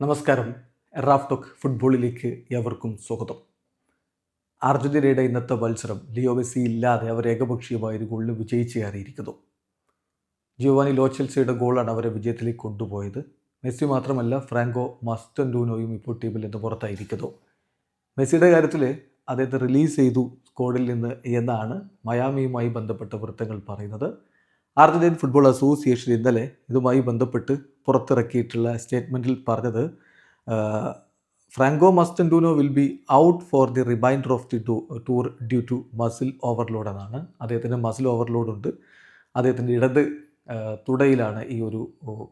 നമസ്കാരം. Raf talk ഫുട്ബോളിലേക്ക് എവർക്കും സ്വാഗതം. അർജന്റീനയുടെ ഇന്നത്തെ മത്സരം ലിയോ മെസ്സി ഇല്ലാതെ അവർ ഏകപക്ഷീയമായ ഒരു ഗോളിൽ വിജയിച്ച് കയറിയിരിക്കുന്നു. ജിയോവാനി ലോ ചെൽസിയുടെ ഗോളാണ് അവരെ വിജയത്തിലേക്ക് കൊണ്ടുപോയത്. മെസ്സി മാത്രമല്ല, ഫ്രാങ്കോ മസ്റ്റൻഡൂനോയും ഇപ്പോൾ ടീമിൽ നിന്ന് പുറത്തായിരിക്കുന്നു. മെസ്സിയുടെ കാര്യത്തിൽ അദ്ദേഹത്തെ റിലീസ് ചെയ്തു സ്ക്വാഡിൽ നിന്ന് എന്നാണ് മയാമിയുമായി ബന്ധപ്പെട്ട വൃത്തങ്ങൾ പറയുന്നത്. അർജന്റീൻ ഫുട്ബോൾ അസോസിയേഷൻ ഇന്നലെ ഇതുമായി ബന്ധപ്പെട്ട് പുറത്തിറക്കിയിട്ടുള്ള സ്റ്റേറ്റ്മെൻറ്റിൽ പറഞ്ഞത് Franco Mastantuono will be out for the reminder of the tour due to muscle overload എന്നാണ്. അദ്ദേഹത്തിന് മസിൽ ഓവർലോഡ് ഉണ്ട്. അദ്ദേഹത്തിൻ്റെ ഇടത് തുടയിലാണ്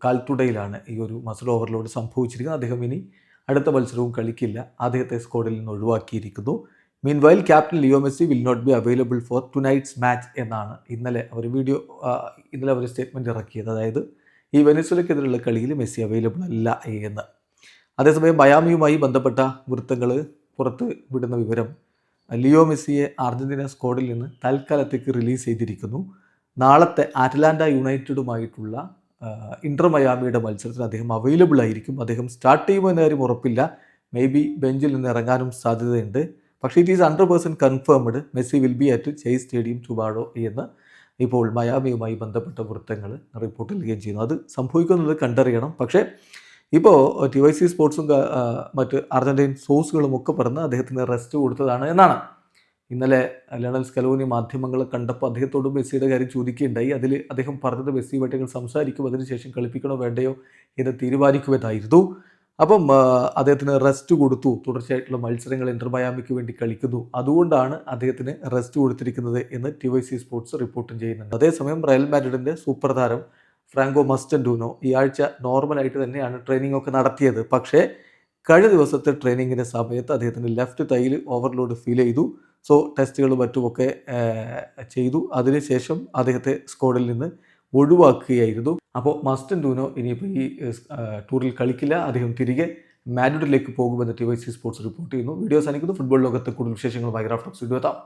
കാൽത്തുടയിലാണ് ഈ ഒരു മസിൽ ഓവർലോഡ് സംഭവിച്ചിരിക്കുന്നത്. അദ്ദേഹം ഇനി അടുത്ത മത്സരവും കളിക്കില്ല. അദ്ദേഹത്തെ സ്ക്വാഡിൽ നിന്ന് ഒഴിവാക്കിയിരിക്കുന്നു. Meanwhile captain Leo Messi will not be available for tonight's match എന്നാണ് ഇന്നലെ അവർ സ്റ്റേറ്റ്മെൻറ്റ് ഇറക്കിയത്. അതായത് ഈ വെനസ്വലയ്ക്കെതിരെയുള്ള കളിയിൽ മെസ്സി അവൈലബിൾ അല്ല എന്ന്. അതേസമയം മയാമിയുമായി ബന്ധപ്പെട്ട വൃത്തങ്ങൾ പുറത്ത് വിടുന്ന വിവരം, ലിയോ മെസ്സിയെ അർജന്റീന സ്ക്വാഡിൽ നിന്ന് തൽക്കാലത്തേക്ക് റിലീസ് ചെയ്തിരിക്കുന്നു. നാളത്തെ അറ്റ്ലാന്റ യുണൈറ്റഡുമായിട്ടുള്ള ഇന്റർ മയാമിയുടെ മത്സരത്തിൽ അദ്ദേഹം അവൈലബിൾ ആയിരിക്കും. അദ്ദേഹം സ്റ്റാർട്ട് ചെയ്യുമെന്ന കാര്യം ഉറപ്പില്ല. മേ ബി ബെഞ്ചിൽ നിന്ന് ഇറങ്ങാനും സാധ്യതയുണ്ട്. പക്ഷേ it is 100% confirmed Messi will be at chase stadium tomorrow എന്ന് ഇപ്പോൾ മയാമിയുമായി ബന്ധപ്പെട്ട വൃത്തങ്ങൾ റിപ്പോർട്ട് ചെയ്യുകയും ചെയ്യുന്നു. അത് സംഭവിക്കുന്നത് കണ്ടറിയണം. പക്ഷേ ഇപ്പോൾ TYC സ്പോർട്സും മറ്റ് അർജന്റീൻ സോഴ്സുകളും ഒക്കെ പറഞ്ഞ് അദ്ദേഹത്തിന് റെസ്റ്റ് കൊടുത്തതാണ് എന്നാണ്. ഇന്നലെ ലയണൽ സ്കലോനി മാധ്യമങ്ങളെ കണ്ടപ്പോൾ അദ്ദേഹത്തോട് മെസ്സിയുടെ കാര്യം ചോദിക്കുകയുണ്ടായി. അതിൽ അദ്ദേഹം പറഞ്ഞത് മെസ്സിയുമായിട്ട് സംസാരിക്കും, അതിനുശേഷം കളിപ്പിക്കണോ വേണ്ടയോ എന്ന് തീരുമാനിക്കുമെന്നായിരുന്നു. അപ്പം അദ്ദേഹത്തിന് റെസ്റ്റ് കൊടുത്തു. തുടർച്ചയായിട്ടുള്ള മത്സരങ്ങൾ ഇന്റർ മയാമിക്ക് വേണ്ടി കളിക്കുന്നു. അതുകൊണ്ടാണ് അദ്ദേഹത്തിന് റെസ്റ്റ് കൊടുത്തിരിക്കുന്നത് എന്ന് TYC സ്പോർട്സ് റിപ്പോർട്ടും ചെയ്യുന്നുണ്ട്. അതേസമയം റയൽ മാഡ്രിഡിൻ്റെ സൂപ്പർ താരം ഫ്രാങ്കോ മസ്റ്റൻഡൂനോ ഈ ആഴ്ച നോർമലായിട്ട് തന്നെയാണ് ട്രെയിനിങ് ഒക്കെ നടത്തിയത്. പക്ഷേ കഴിഞ്ഞ ദിവസത്തെ ട്രെയിനിങ്ങിൻ്റെ സമയത്ത് അദ്ദേഹത്തിന് ലെഫ്റ്റ് തൈയിൽ ഓവർലോഡ് ഫീൽ ചെയ്തു. സോ ടെസ്റ്റുകളും മറ്റുമൊക്കെ ചെയ്തു. അതിനുശേഷം അദ്ദേഹത്തെ സ്ക്വാഡിൽ നിന്ന് ഒഴിവാക്കുകയായിരുന്നു. അപ്പോൾ മസ്റ്റൻഡൂനോ ഇനിയിപ്പോൾ ഈ ടൂറിൽ കളിക്കില്ല. അദ്ദേഹം തിരികെ മാഡ്രിഡിലേക്ക് പോകുമെന്ന് TYC സ്പോർട്സ് റിപ്പോർട്ട് ചെയ്യുന്നു. വീഡിയോസ് അനുഭവിക്കുന്നു. ഫുട്ബോൾ ലോകത്ത് കൂടുതൽ വിശേഷങ്ങളുമായി റാഫ് ടോക്സ് വീഡിയോ എത്താം.